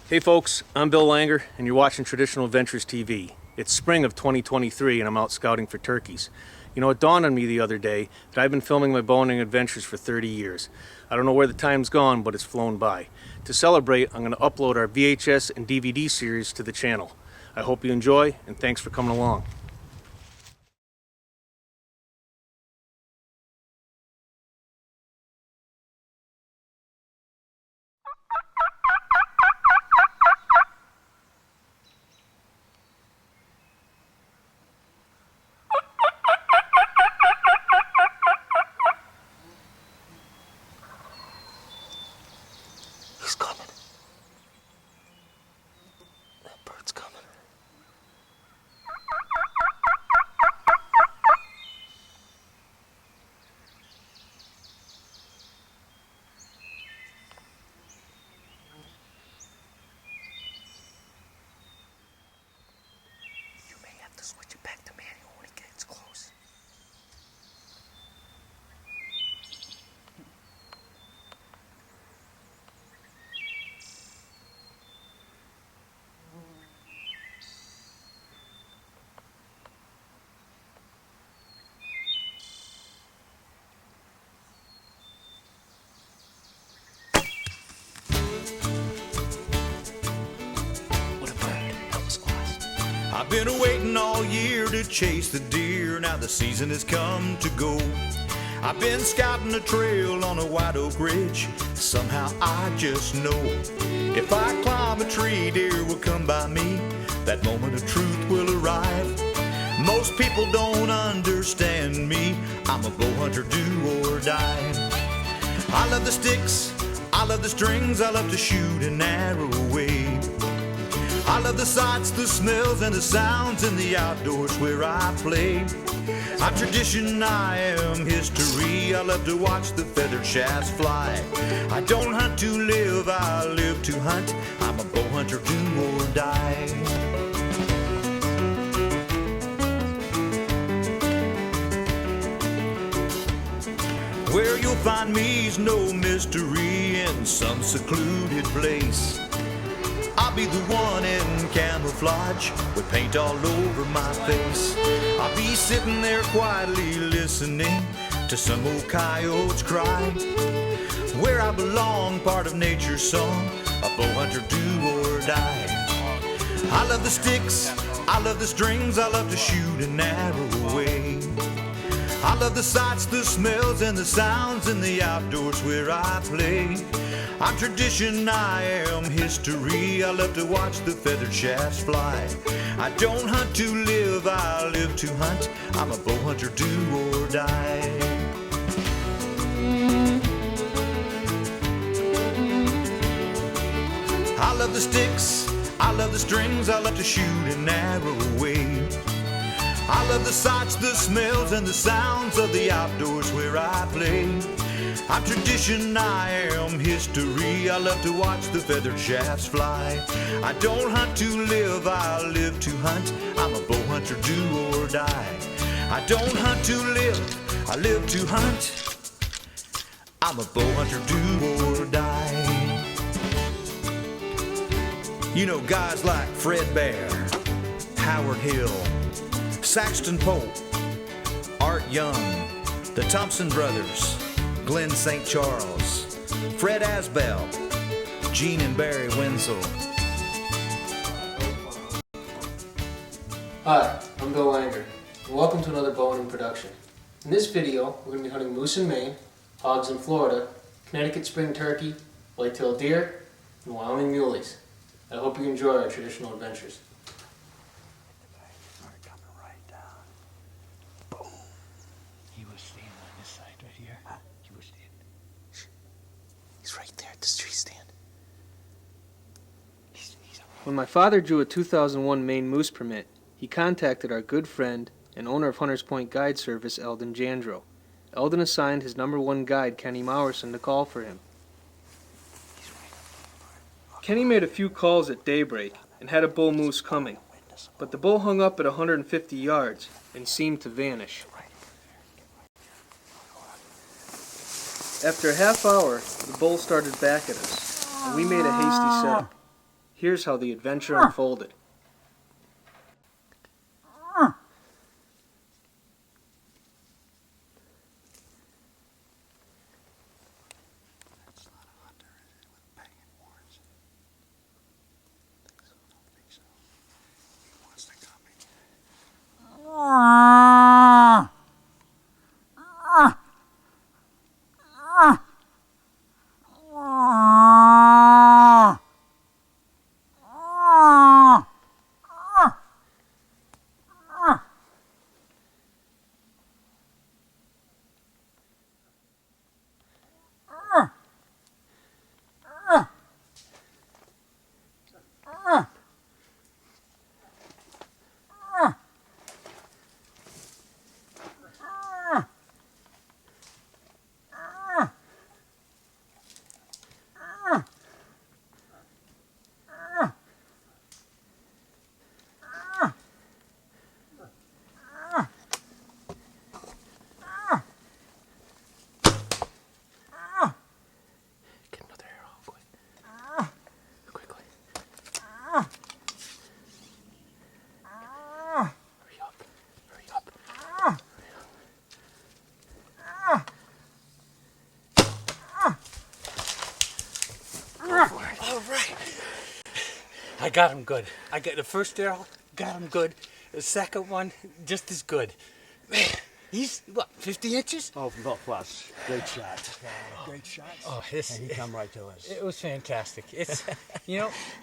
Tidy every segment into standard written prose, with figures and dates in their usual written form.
Hey folks, I'm Bill Langer and you're watching Traditional Adventures TV. It's spring of 2023 and I'm out scouting for turkeys. You know, it dawned on me the other day that I've been filming my bowhunting adventures for 30 years. I don't know where the time's gone, but it's flown by. To celebrate, I'm going to upload our VHS and DVD series to the channel. I hope you enjoy and thanks for coming along. He's coming. That bird's coming. You may have to switch it back to manual when he gets close. I've been waiting all year to chase the deer. Now the season has come to go. I've been scouting a trail on a white oak ridge. Somehow I just know if I climb a tree, deer will come by me. That moment of truth will arrive. Most people don't understand me. I'm a bow hunter, do or die. I love the sticks, I love the strings, I love to shoot an arrow away. I love the sights, the smells, and the sounds in the outdoors where I play. I'm tradition, I am history. I love to watch the feathered shafts fly. I don't hunt to live, I live to hunt. I'm a bow hunter, do or die. Where you'll find me's no mystery in some secluded place. I'll be the one in camouflage with paint all over my face. I'll be sitting there quietly listening to some old coyotes cry. Where I belong, part of nature's song, a bow hunter, do or die. I love the sticks, I love the strings, I love to shoot an arrow away. I love the sights, the smells, and the sounds in the outdoors where I play. I'm tradition, I am history. I love to watch the feathered shafts fly. I don't hunt to live, I live to hunt. I'm a bow hunter, do or die. I love the sticks, I love the strings, I love to shoot an arrow away. I love the sights, the smells, and the sounds of the outdoors where I play. I'm tradition, I am history. I love to watch the feathered shafts fly. I don't hunt to live, I live to hunt. I'm a bow hunter, do or die. I don't hunt to live, I live to hunt. I'm a bow hunter, do or die. You know guys like Fred Bear, Howard Hill, Saxton Pope, Art Young, the Thompson brothers, Glenn St. Charles, Fred Asbell, Gene and Barry Wenzel. Hi, I'm Bill Langer, and welcome to another bowhunting production. In this video, we're going to be hunting moose in Maine, hogs in Florida, Connecticut spring turkey, whitetail deer, and Wyoming muleys. I hope you enjoy our traditional adventures. He was standing on this side right here. Huh? He was standing. Shh. He's right there at the tree stand. He's When my father drew a 2001 Maine moose permit, he contacted our good friend and owner of Hunters Point Guide Service, Eldon Jandro. Eldon assigned his #1 guide, Kenny Mowerson, to call for him. Kenny made a few calls at daybreak and had a bull moose coming, but the bull hung up at 150 yards and seemed to vanish. After a half hour, the bull started back at us, and we made a hasty set. Here's how the adventure unfolded. I got him good. I got the first arrow, got him good. The second one, just as good. Man, he's what, 50 inches? Oh, well, plus. Great shot. Great shot. Oh, And he come right to us. It was fantastic. It's,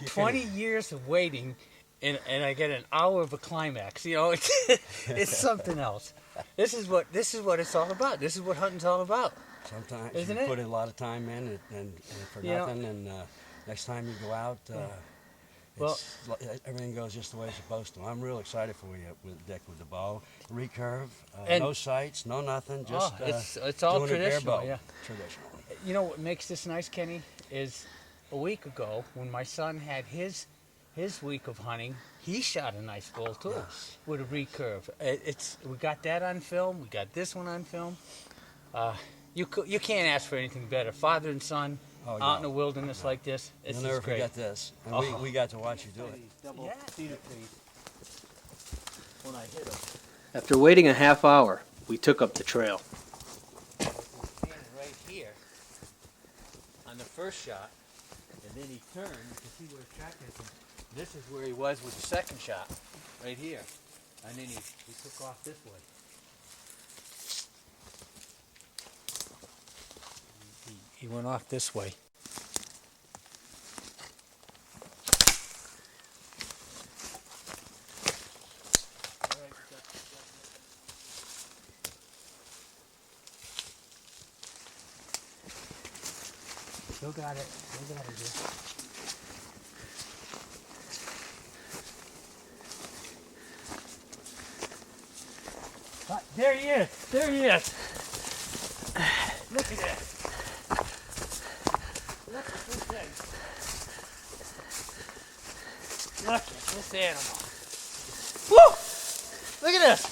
20 years of waiting, and I get an hour of a climax. It's something else. This is what it's all about. This is what hunting's all about. Sometimes Isn't you it? put in a lot of time in and for nothing, and next time you go out, everything goes just the way it's supposed to. I'm real excited for you with Dick with the bow, recurve, no sights, no nothing, just it's all doing a bare traditional. bow. Yeah. Traditional. You know what makes this nice, Kenny, is a week ago when my son had his week of hunting, he shot a nice bull too with a recurve. We got that on film. We got this one on film. You can't ask for anything better. Father and son out in the wilderness like this. You'll never forget this. And we got to watch you do it. Yeah. When I hit him. After waiting a half hour, we took up the trail. Standing right here on the first shot, and then he turned. You can see where his track is. This is where he was with the second shot, right here. And then he took off this way. He went off this way. Still got it. Still got it, dude. There he is. There he is. Look at this. Look at this thing. Look at this animal. Woo! Look at this.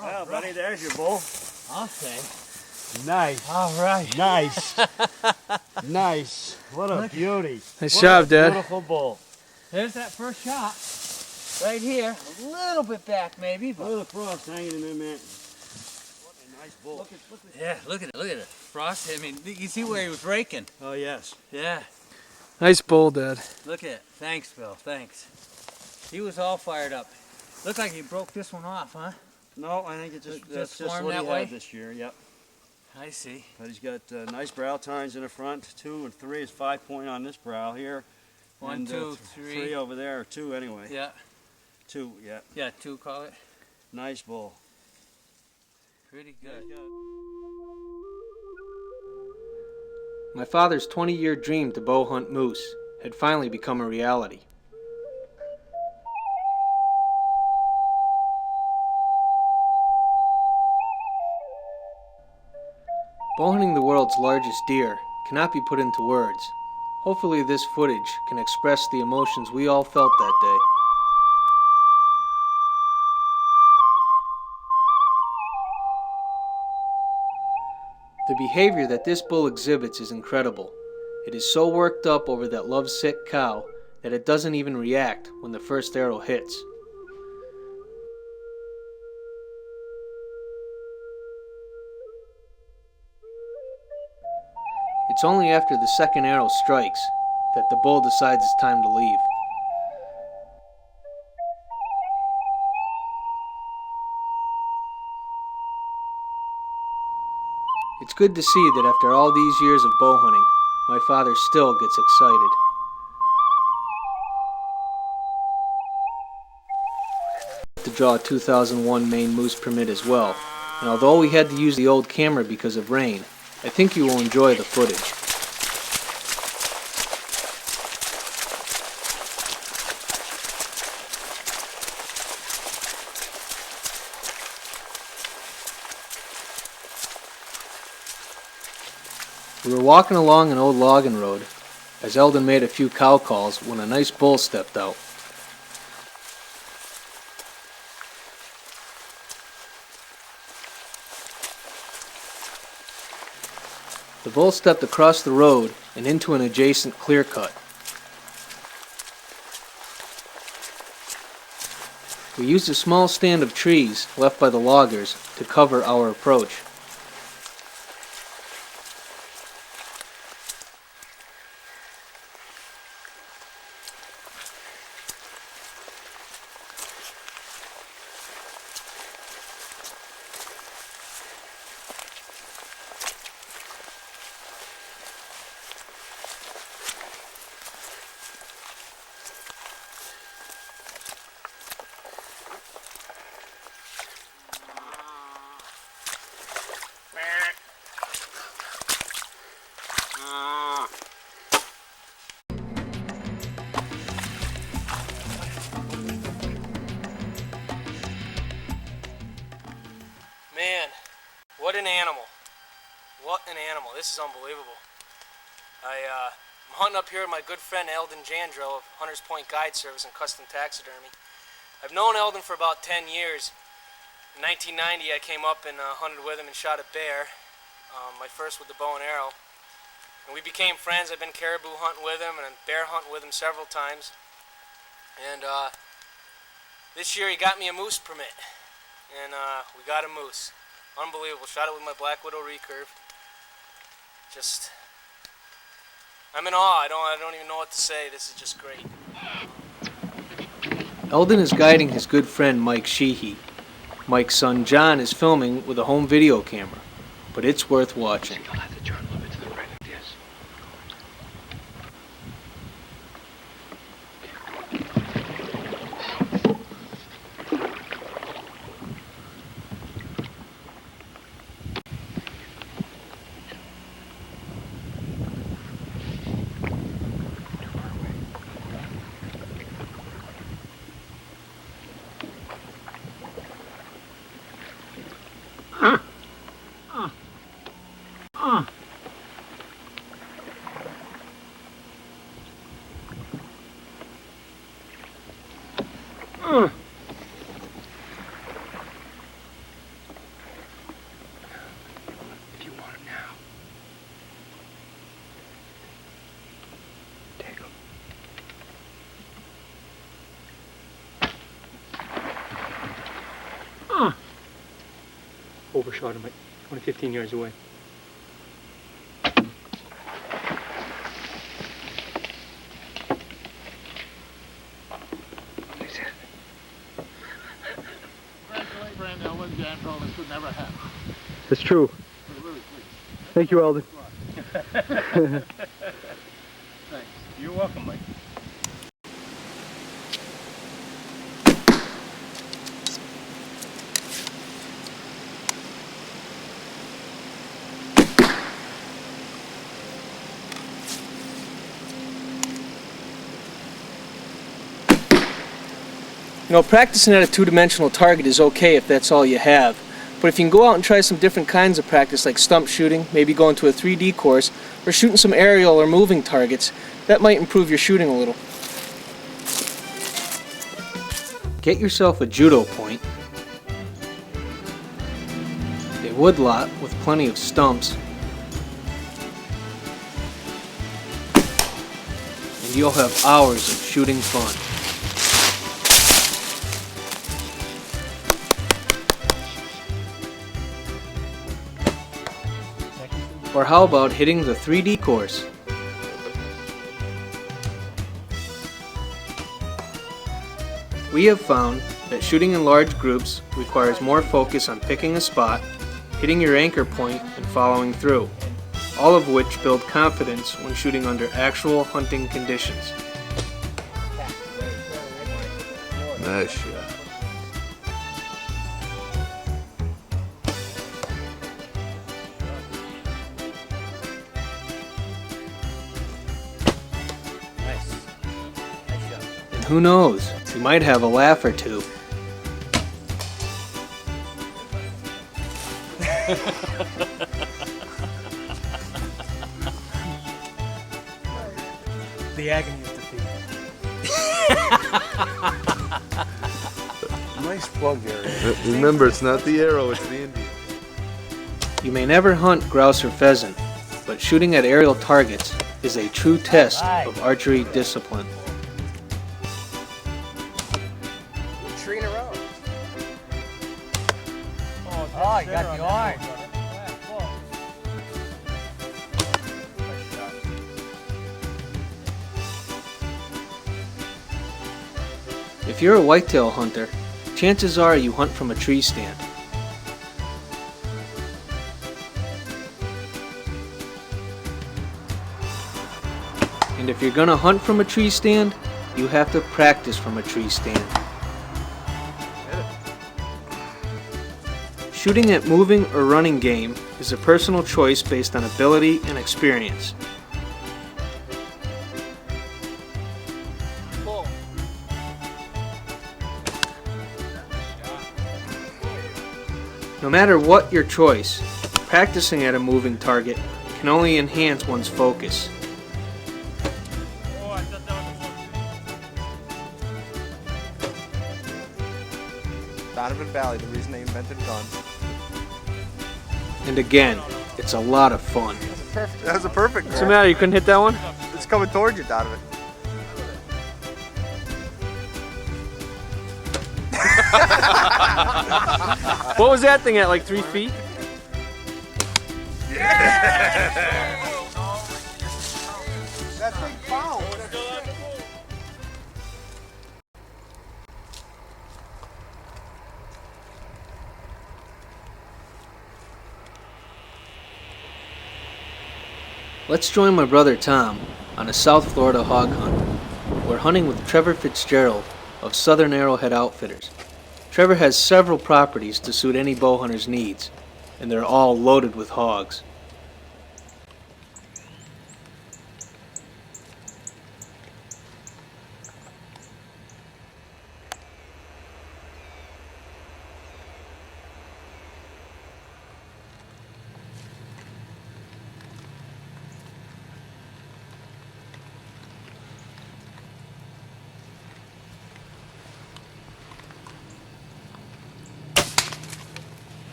Well, buddy, there's your bull. I'll say. Nice. All right. Nice. Nice. What a beauty. Nice What job, a Dad. Beautiful bull. There's that first shot. Right here. A little bit back, maybe. But Look at the frost hanging in there, man. What a nice bull. yeah, look at it. Look at it. Frost. I mean, you see where he was raking. Oh, yes. Yeah. Nice bull, Dad. Look at it. Thanks, Bill. Thanks. He was all fired up. Looked like he broke this one off, huh? No, I think it's that's just formed what that he way? had this year, yep. I see. But he's got nice brow tines in the front, 2 and 3 is 5-point on this brow here. One, and, two, 3 three. over there, or 2 anyway. Yeah. 2, yeah. Yeah, 2 call it. Nice bull. Pretty good. My father's 20-year dream to bow hunt moose had finally become a reality. Bow hunting the world's largest deer cannot be put into words. Hopefully this footage can express the emotions we all felt that day. The behavior that this bull exhibits is incredible. It is so worked up over that lovesick cow that it doesn't even react when the first arrow hits. It's only after the second arrow strikes that the bull decides it's time to leave. It's good to see that after all these years of bow hunting, my father still gets excited. To draw a 2001 Maine moose permit as well, and although we had to use the old camera because of rain, I think you will enjoy the footage. We were walking along an old logging road as Eldon made a few cow calls when a nice bull stepped out. The bull stepped across the road and into an adjacent clear cut. We used a small stand of trees left by the loggers to cover our approach. Man, what an animal. What an animal. This is unbelievable. I'm hunting up here with my good friend Eldon Jandro of Hunters Point Guide Service and Custom Taxidermy. I've known Eldon for about 10 years. In 1990 I came up and hunted with him and shot a bear, my first with the bow and arrow. And we became friends. I've been caribou hunting with him and bear hunting with him several times. And this year he got me a moose permit. And we got a moose. Unbelievable. Shot it with my Black Widow recurve. Just, I'm in awe. I don't even know what to say. This is just great. Eldon is guiding his good friend Mike Sheehy. Mike's son John is filming with a home video camera, but it's worth watching. If you want him now, take him. Overshot him at 15 yards away. That's true. Thank you, Eldon. Thanks. You're welcome, Mike. You know, practicing at a two-dimensional target is okay if that's all you have. But if you can go out and try some different kinds of practice like stump shooting, maybe going to a 3D course, or shooting some aerial or moving targets, that might improve your shooting a little. Get yourself a judo point, a woodlot with plenty of stumps, and you'll have hours of shooting fun. Or how about hitting the 3D course? We have found that shooting in large groups requires more focus on picking a spot, hitting your anchor point, and following through, all of which build confidence when shooting under actual hunting conditions. Nice shot. And who knows, you might have a laugh or two. The agony of defeat. Nice plug area. Remember, it's not the arrow, it's the Indian. You may never hunt grouse or pheasant, but shooting at aerial targets is a true test of archery discipline. Tree in a row. Oh, you got the orange. If you're a whitetail hunter, chances are you hunt from a tree stand. And if you're gonna hunt from a tree stand, you have to practice from a tree stand. Shooting at moving or running game is a personal choice based on ability and experience. No matter what your choice, practicing at a moving target can only enhance one's focus. Donovan Valley, the reason they invented guns. And again, it's a lot of fun. That was a perfect. What's the matter? You couldn't hit that one? It's coming towards you, Donovan. What was that thing at, like 3 feet? That thing fouled. Let's join my brother Tom on a South Florida hog hunt. We're hunting with Trevor Fitzgerald of Southern Arrowhead Outfitters. Trevor has several properties to suit any bow hunter's needs, and they're all loaded with hogs.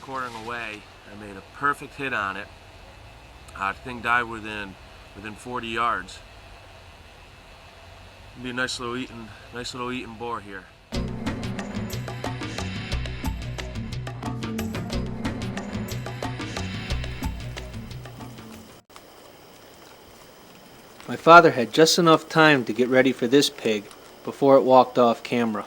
Quartering away, I made a perfect hit on it. The thing died within 40 yards. It'll be a nice little eating boar here. My father had just enough time to get ready for this pig before it walked off camera.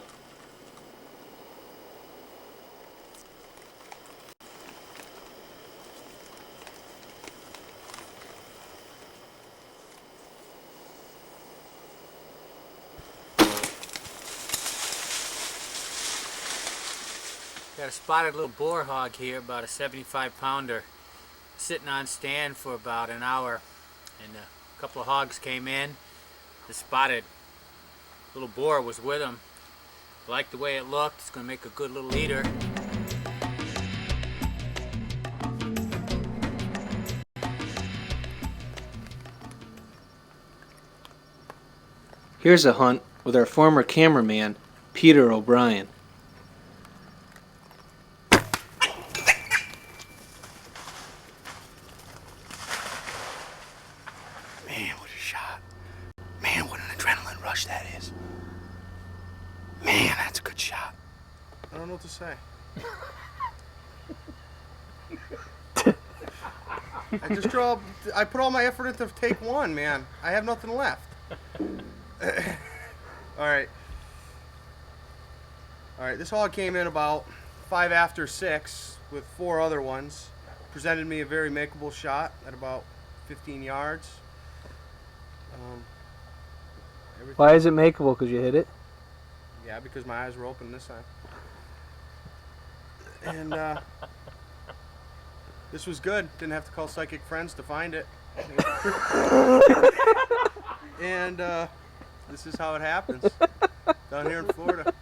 Got a spotted little boar hog here, about a 75-pounder, sitting on stand for about an hour, and a couple of hogs came in. The spotted little boar was with him. I liked the way it looked. It's going to make a good little eater. Here's a hunt with our former cameraman, Peter O'Brien. I don't know what to say. I put all my effort into take one, man. I have nothing left. Alright, this hog came in about 5 after 6 with 4 other ones. Presented me a very makeable shot at about 15 yards. Why is it makeable? Because you hit it? Yeah, because my eyes were open this time. And this was good. Didn't have to call psychic friends to find it. And this is how it happens down here in Florida.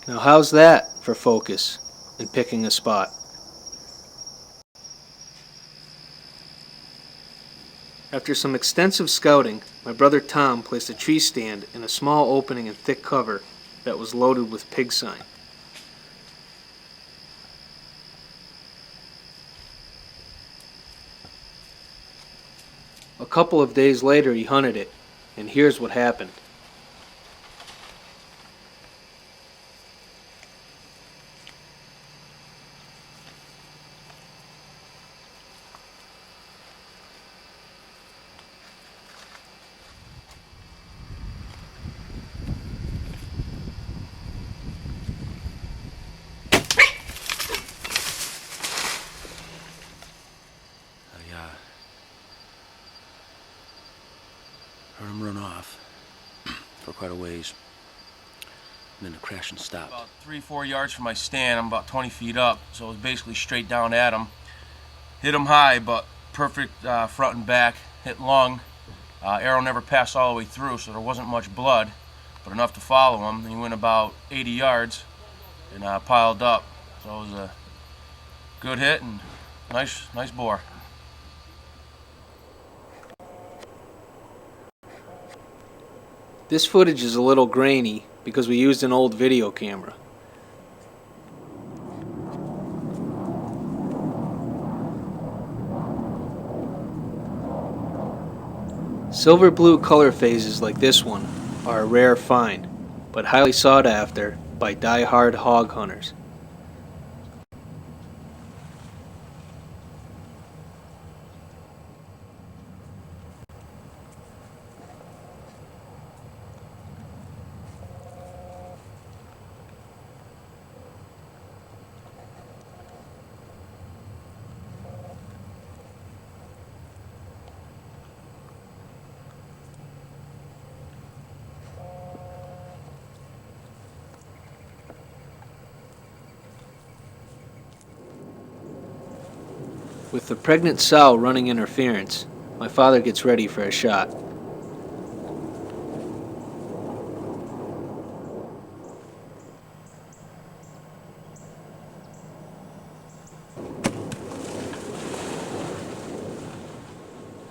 Now how's that for focus and picking a spot? After some extensive scouting, my brother Tom placed a tree stand in a small opening in thick cover that was loaded with pig sign. A couple of days later he hunted it, and here's what happened. Heard him run off for quite a ways, and then the crash and stop. About 3-4 yards from my stand, I'm about 20 feet up, so it was basically straight down at him. Hit him high, but perfect front and back, hit lung. Arrow never passed all the way through, so there wasn't much blood, but enough to follow him. He went about 80 yards and piled up, so it was a good hit and nice boar. This footage is a little grainy because we used an old video camera. Silver blue color phases like this one are a rare find, but highly sought after by die-hard hog hunters. With the pregnant sow running interference, my father gets ready for a shot.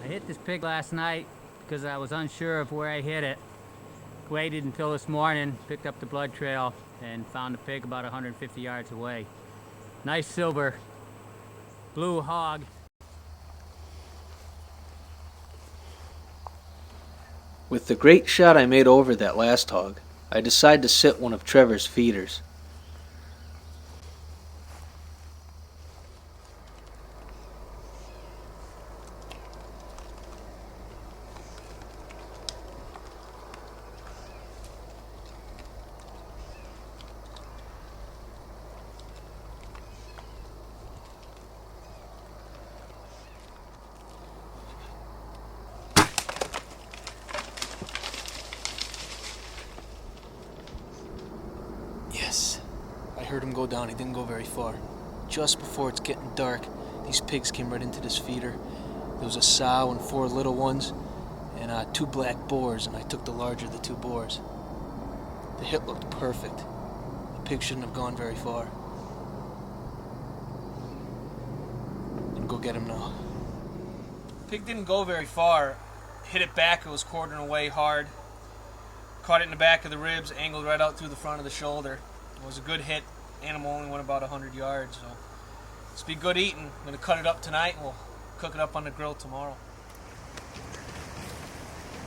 I hit this pig last night because I was unsure of where I hit it. Waited until this morning, picked up the blood trail, and found the pig about 150 yards away. Nice silver blue hog. With the great shot I made over that last hog, I decide to sit one of Trevor's feeders. Yes, I heard him go down. He didn't go very far. Just before it's getting dark, these pigs came right into this feeder, There was a sow and 4 little ones, and 2 black boars, and I took the larger of the 2 boars. The hit looked perfect. The pig shouldn't have gone very far. I'm gonna go get him now. Pig didn't go very far. Hit it back, it was quartering away hard. Caught it in the back of the ribs, angled right out through the front of the shoulder. It was a good hit. Animal only went about 100 yards, so it's be good eating. I'm gonna cut it up tonight and we'll cook it up on the grill tomorrow.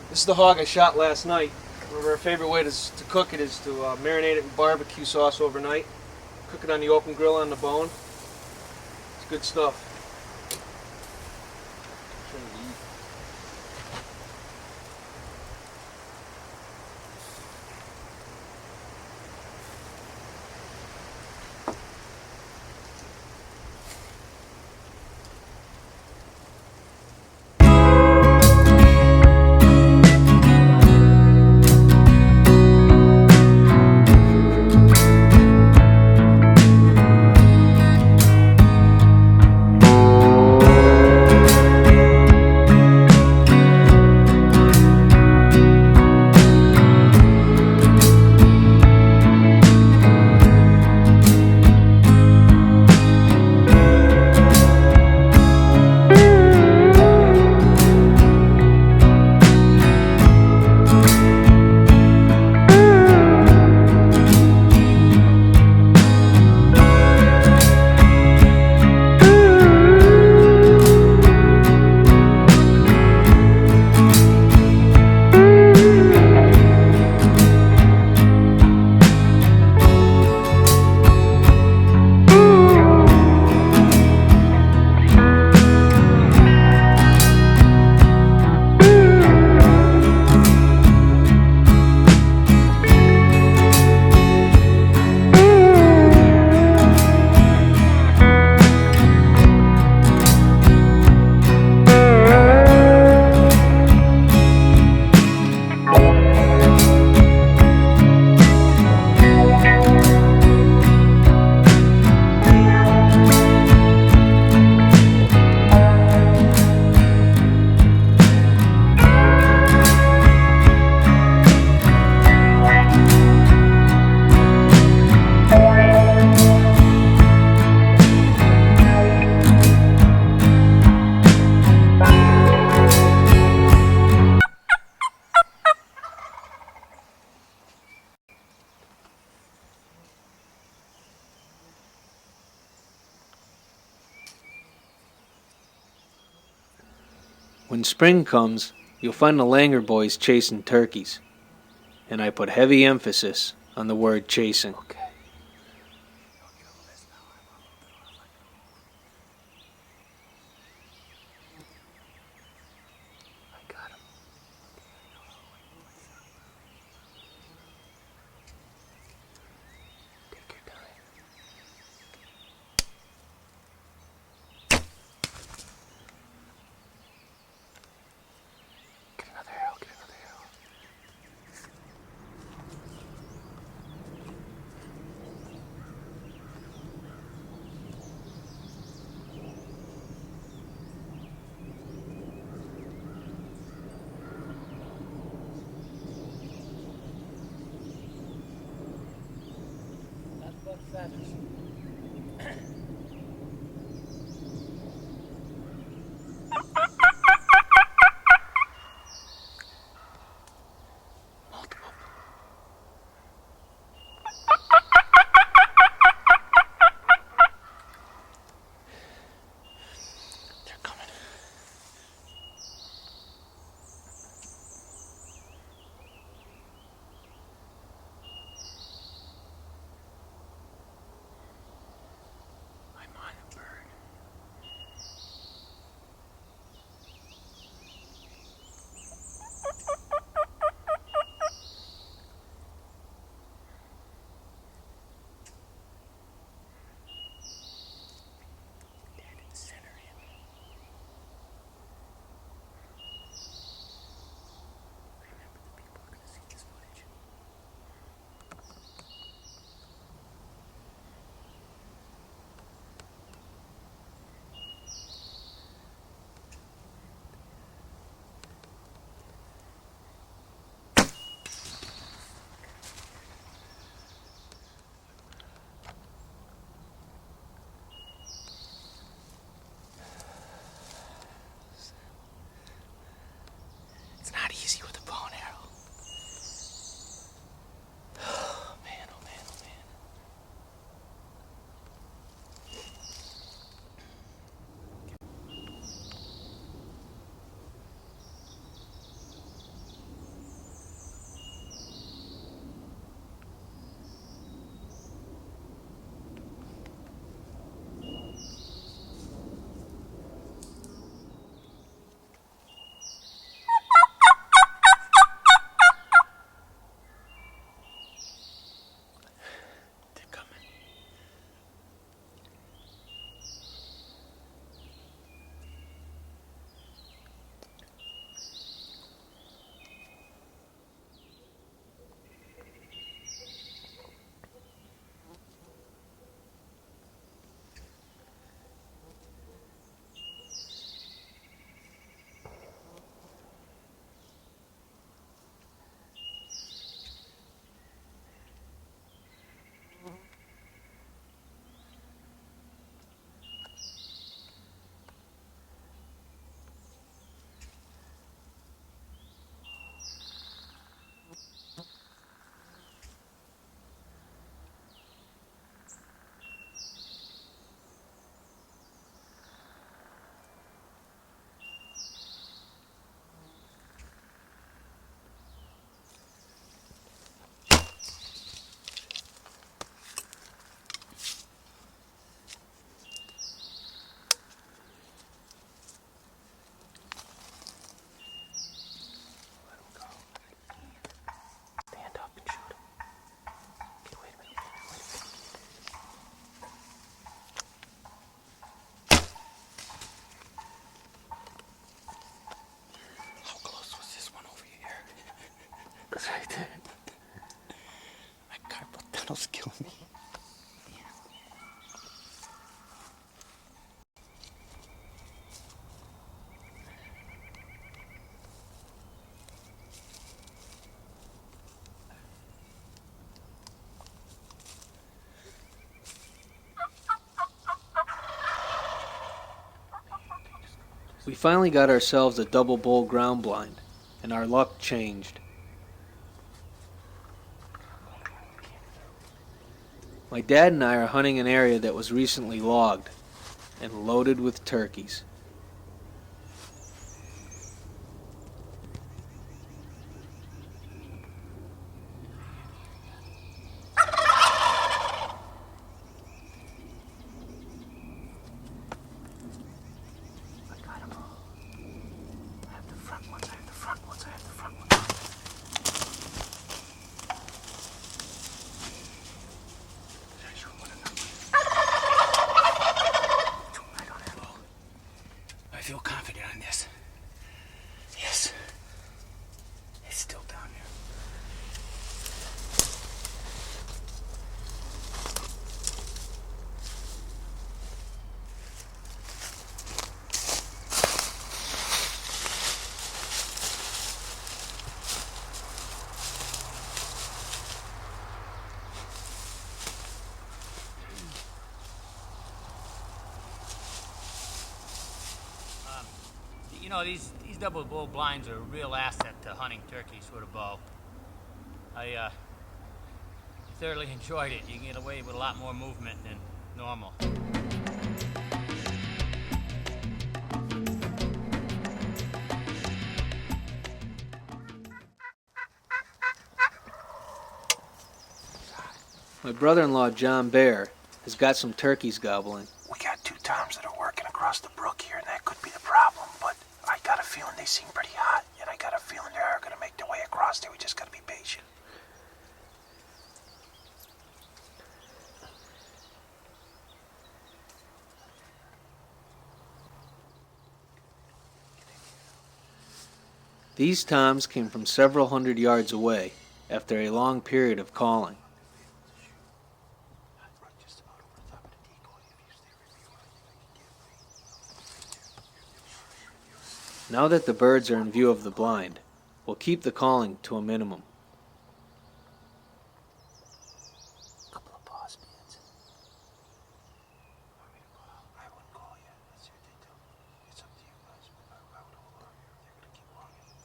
This is the hog I shot last night. One of our favorite ways to cook it is to marinate it in barbecue sauce overnight. Cook it on the open grill on the bone. It's good stuff. When spring comes, you'll find the Langer boys chasing turkeys. And I put heavy emphasis on the word chasing. We finally got ourselves a double bowl ground blind, and our luck changed. My dad and I are hunting an area that was recently logged and loaded with turkeys. I feel confident on this. Yes. It's still down there. You know, these double bow blinds are a real asset to hunting turkeys with a bow. I thoroughly enjoyed it. You can get away with a lot more movement than normal. My brother-in-law, John Bear, has got some turkeys gobbling. We got two toms that are working across the brook here, and that could be the problem, but I got a feeling they seem pretty hot, and I got a feeling they are going to make their way across there. We just got to be patient. These toms came from several hundred yards away after a long period of calling. Now that the birds are in view of the blind, we'll keep the calling to a minimum. Couple of pause bands. Want me to call? I wouldn't call yet. Let's see what they do. It's up to you guys. I would hold on here. They're going to keep walking.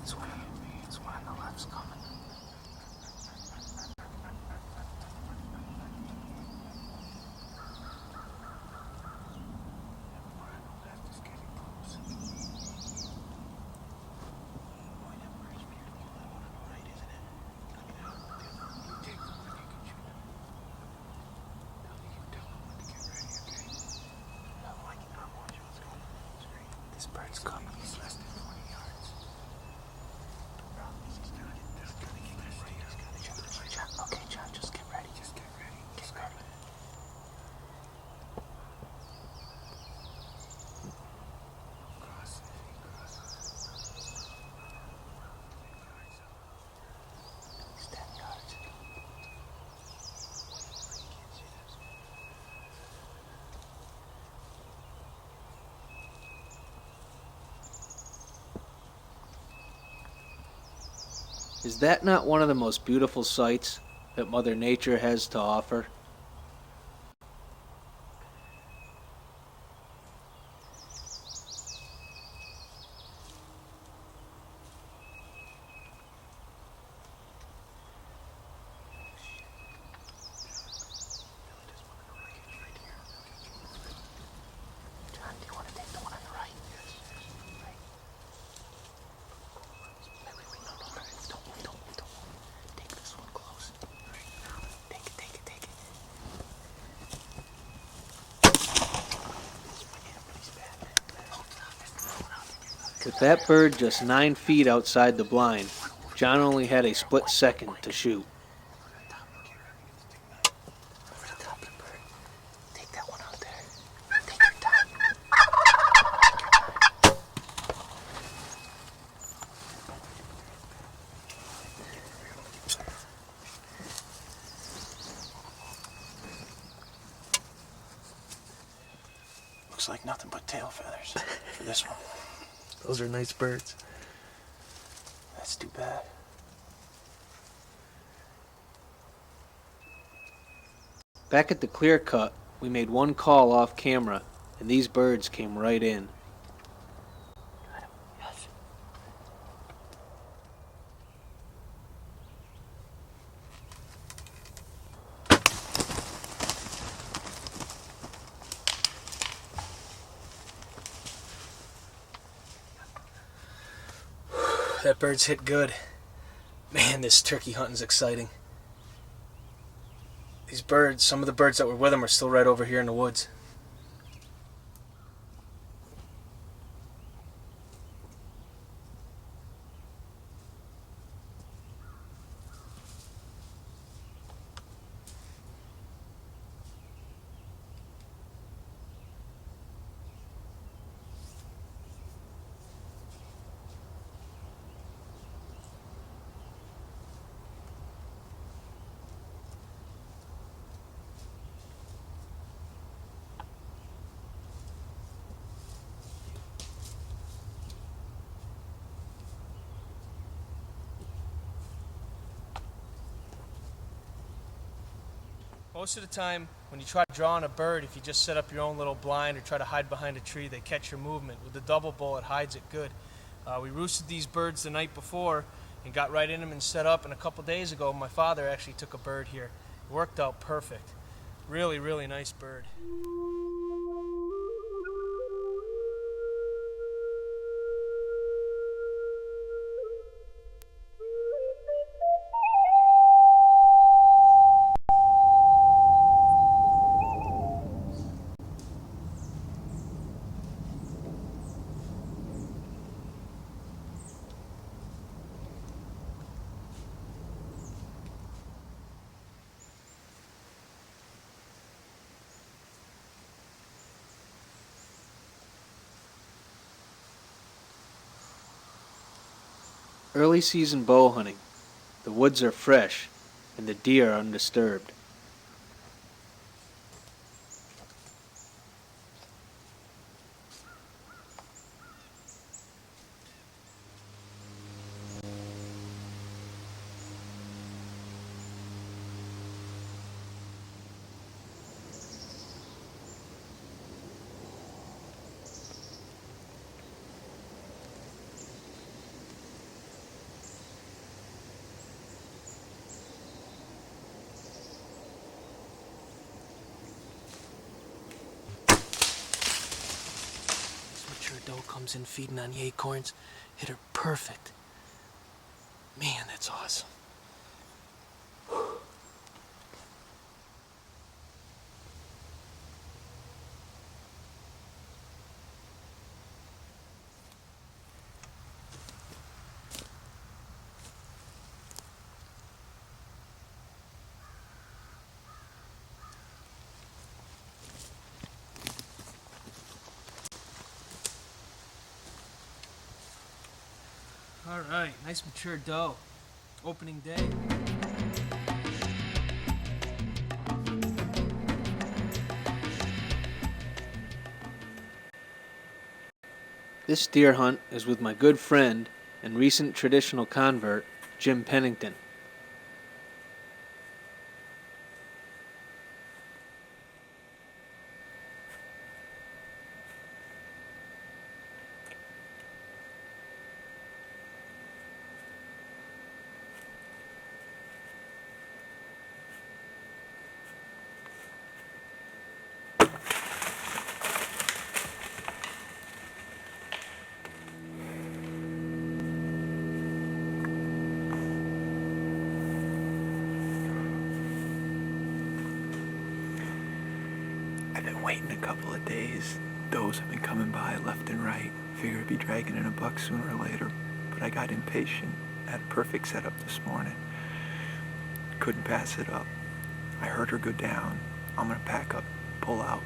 It's one on the left's coming. One on the left is getting close. Boy, that bird's beautiful. That one on the right, isn't it? Look at that. The other one, you take the one you can shoot them. Tell them when to get ready, okay? I cannot watch what's going on the screen. This bird's coming. He's less than 20 yards. Okay, John, just get ready. Just get ready. Just get ready. Cross it. He's 10 yards. Is that not one of the most beautiful sights that Mother Nature has to offer? John, do you want to take the one on the right? Yes. Right. Wait, no. Don't. Take this one close. Right now. Take it. With that bird just 9 feet outside the blind, John only had a split second to shoot. Over the top of the bird. Take that one out there. Take your time. looks like nothing but tail feathers for this one. Those are nice birds. That's too bad. Back at the clear cut, we made one call off camera, and these birds came right in. Yes. That bird's hit good. Man, this turkey hunting's exciting. These birds, some of the birds that were with him are still right over here in the woods. Most of the time, when you try drawing a bird, if you just set up your own little blind or try to hide behind a tree, they catch your movement. With the double bull, it hides it good. We roosted these birds the night before and got right in them and set up, and a couple days ago, my father actually took a bird here. It worked out perfect. Really, really nice bird. Early season bow hunting. The woods are fresh, and the deer are undisturbed. Doe comes in feeding on the acorns. Hit her perfect. Man, that's awesome. All right, nice mature doe. Opening day. This deer hunt is with my good friend and recent traditional convert, Jim Pennington. I've been waiting a couple of days. Does have been coming by left and right. Figured I'd be dragging in a buck sooner or later, but I got impatient. Had a perfect setup this morning. Couldn't pass it up. I heard her go down. I'm gonna pack up, pull out,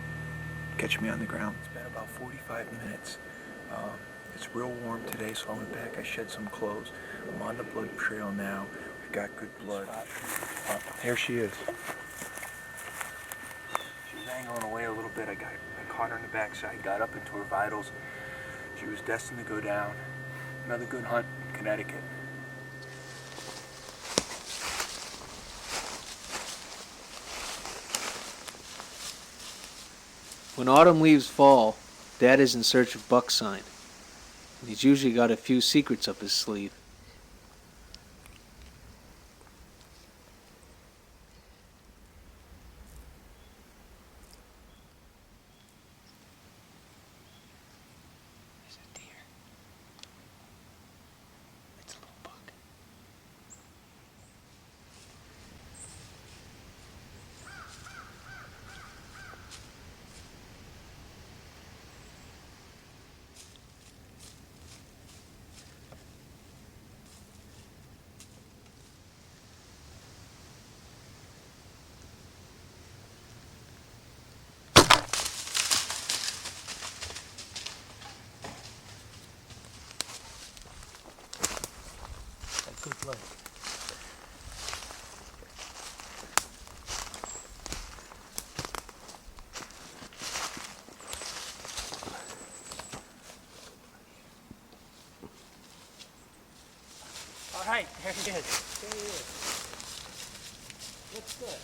catch me on the ground. It's been about 45 minutes. It's real warm today, so I went back. I shed some clothes. I'm on the blood trail now. We've got good blood. Here she is. She's dangling away a little bit. I caught her in the backside, got up into her vitals. She was destined to go down. Another good hunt in Connecticut. When autumn leaves fall, Dad is in search of buck sign, and he's usually got a few secrets up his sleeve. There's a deer. It's a little buck. Good blood. All right, there he is. There he is. Looks good.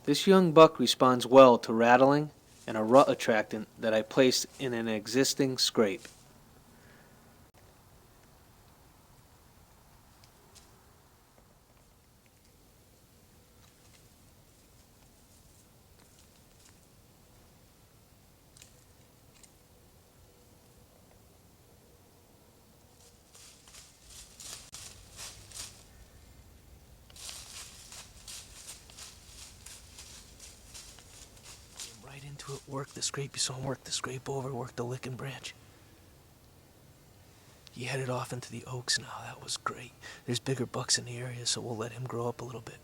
This young buck responds well to rattling and a rut attractant that I placed in an existing scrape. Right into it, work the scrape. You saw him work the scrape over, work the licking branch. He headed off into the oaks now. That was great. There's bigger bucks in the area, so we'll let him grow up a little bit.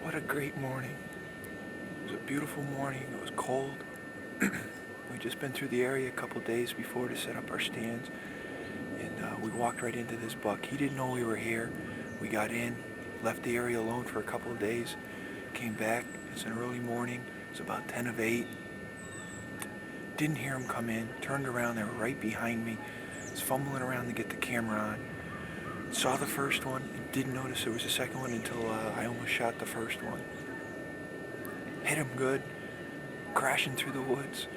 What a great morning. It was a beautiful morning. It was cold. We'd just been through the area a couple days before to set up our stands. And we walked right into this buck. He didn't know we were here. We got in, left the area alone for a couple of days, came back. It's an early morning. It's about 10 of 8. Didn't hear him come in. Turned around. They were right behind me. Was fumbling around to get the camera on. Saw the first one and didn't notice there was a second one until I almost shot the first one. Hit him good, crashing through the woods.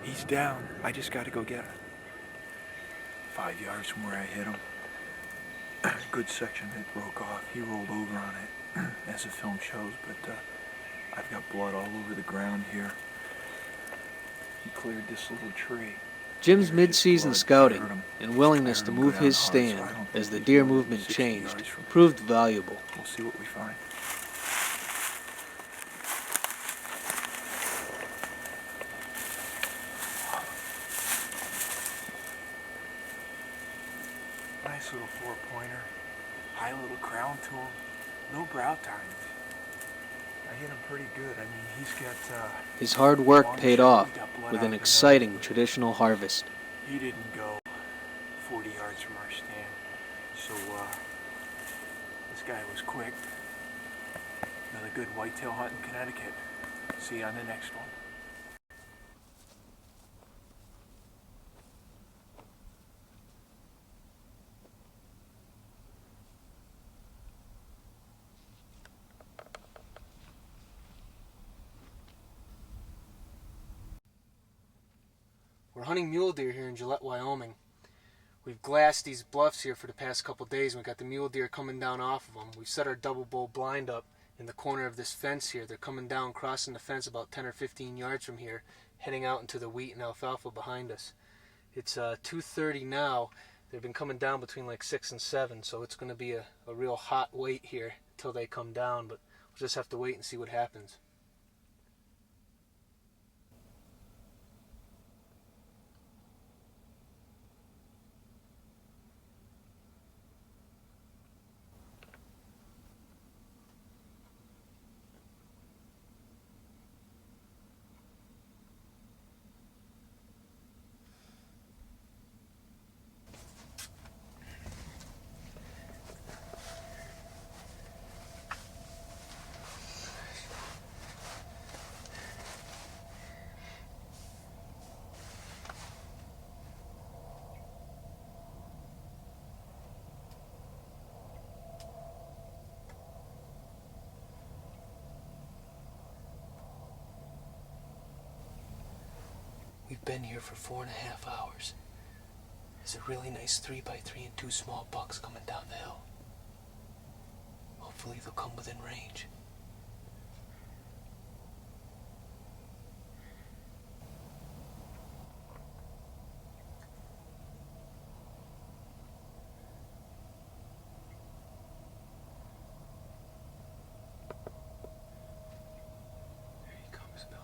He's down. I just got to go get him. 5 yards from where I hit him. A good section of it broke off. He rolled over on it, as the film shows, but I've got blood all over the ground here. He cleared this little tree. Jim's mid-season scouting and willingness to move his stand as the deer movement changed proved valuable. We'll see what we find. Nice little 4-pointer. High little crown to him. No brow tines. I hit him pretty good. I mean, he's got... His hard work paid off with an exciting traditional harvest. He didn't go 40 yards from our stand. So, this guy was quick. Another good whitetail hunt in Connecticut. See you on the next one. We're hunting mule deer here in Gillette, Wyoming. We've glassed these bluffs here for the past couple days, and we've got the mule deer coming down off of them. We've set our double bull blind up in the corner of this fence here. They're coming down, crossing the fence about 10 or 15 yards from here, heading out into the wheat and alfalfa behind us. It's 2:30 now. They've been coming down between like 6 and 7, so it's going to be a real hot wait here till they come down, but we'll just have to wait and see what happens. We've been here for 4.5 hours. There's a really nice 3x3 and 2 small bucks coming down the hill. Hopefully they'll come within range. There he comes, Billy.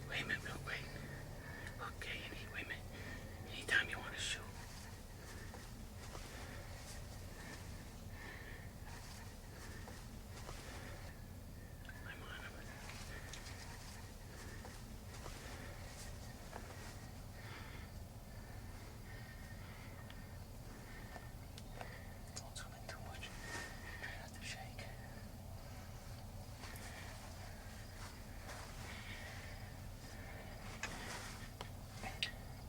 Wait a minute, Bill, wait. Okay, wait a minute. Anytime you want to shoot. I'm on him. Don't zoom in too much. Try not to shake.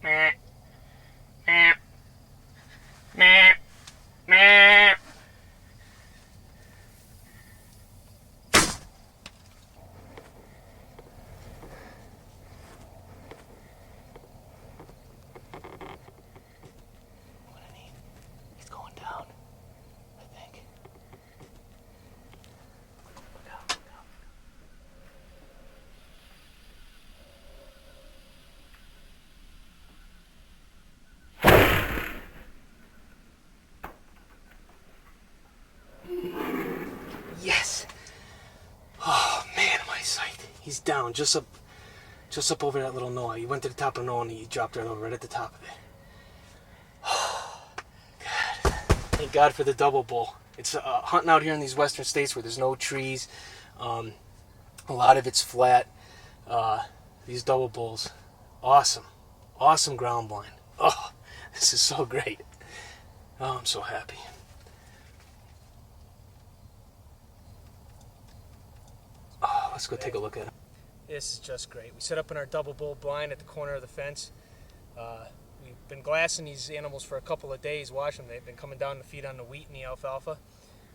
Meh. Meh. Meh. Meh. What I need? He's going down, I think. Look out, look out. Yes! Oh man, my sight. He's down, just up over that little knoll. He went to the top of the knoll and he dropped right over, right at the top of it. Oh, God. Thank God for the double bull. It's hunting out here in these western states where there's no trees. A lot of it's flat. These double bulls, awesome. Awesome ground blind. Oh, this is so great. Oh, I'm so happy. Oh, let's go take a look at it. This is just great. We set up in our double bull blind at the corner of the fence. We've been glassing these animals for a couple of days, watching them. They've been coming down to feed on the wheat and the alfalfa.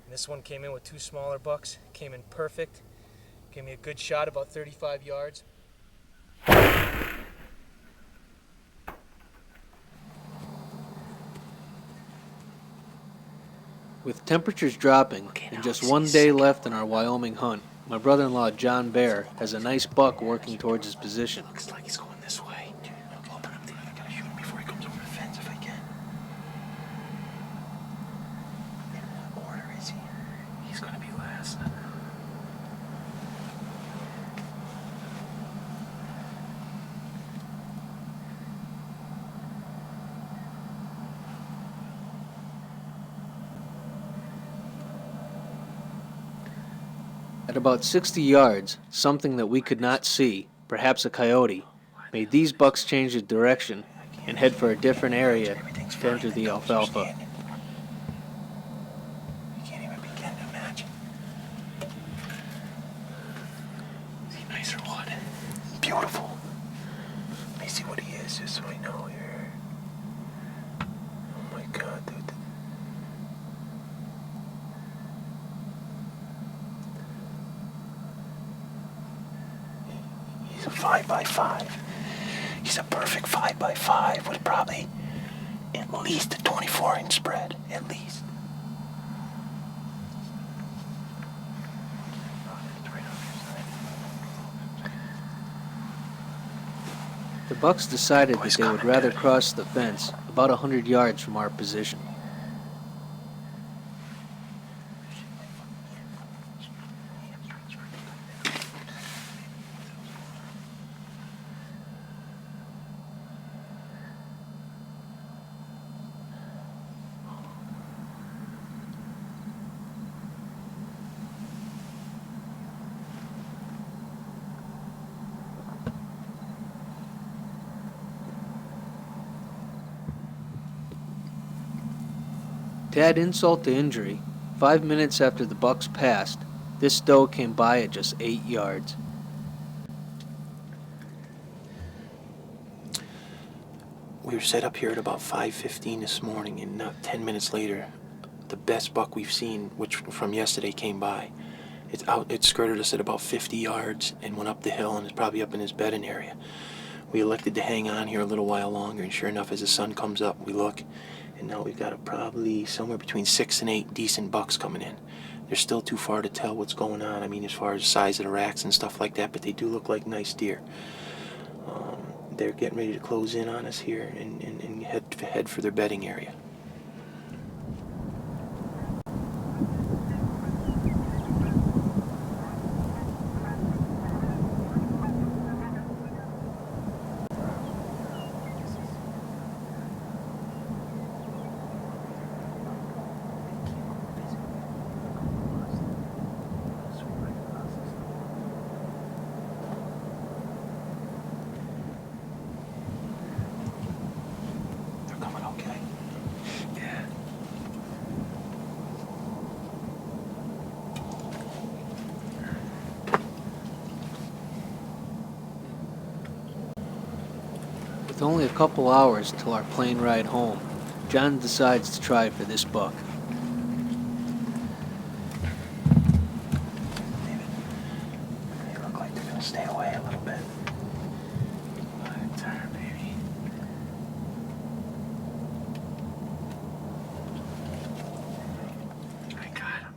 And this one came in with 2 smaller bucks, came in perfect. Gave me a good shot, about 35 yards. With temperatures dropping and just 1 day left in our Wyoming hunt, my brother-in-law John Bear has a nice buck working towards his position. Looks like he's going this way. Open up the, I gotta shoot him before he comes over the fence if I can. In what order is he? He's gonna be last. At about 60 yards, something that we could not see, perhaps a coyote, made these bucks change their direction and head for a different area to enter the alfalfa. You can't even begin to imagine. Is he nice or what? Beautiful. Let me see what he is, just so I know here. Oh my God, dude. He's a 5x5. He's a perfect 5x5 with probably at least a 24-inch spread, at least. The bucks decided that they would rather cross the fence about 100 yards from our position. To add insult to injury, 5 minutes after the bucks passed, this doe came by at just 8 yards. We were set up here at about 5:15 this morning, and not 10 minutes later, the best buck we've seen, which from yesterday, came by. It skirted us at about 50 yards and went up the hill, and is probably up in his bedding area. We elected to hang on here a little while longer, and sure enough, as the sun comes up, we look, and now we've got probably somewhere between 6 and 8 decent bucks coming in. They're still too far to tell what's going on, I mean, as far as the size of the racks and stuff like that, but they do look like nice deer. They're getting ready to close in on us here and head for their bedding area. With only a couple hours till our plane ride home, John decides to try for this buck. They look like they're gonna stay away a little bit. Turn, baby. I got him.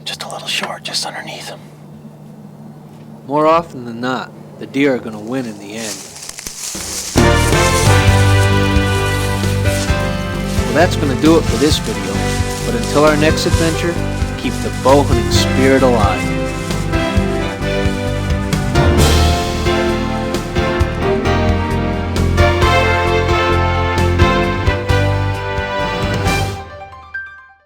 Just a little short, just underneath him. More often than not, the deer are going to win in the end. Well, that's going to do it for this video, but until our next adventure, keep the bow hunting spirit alive.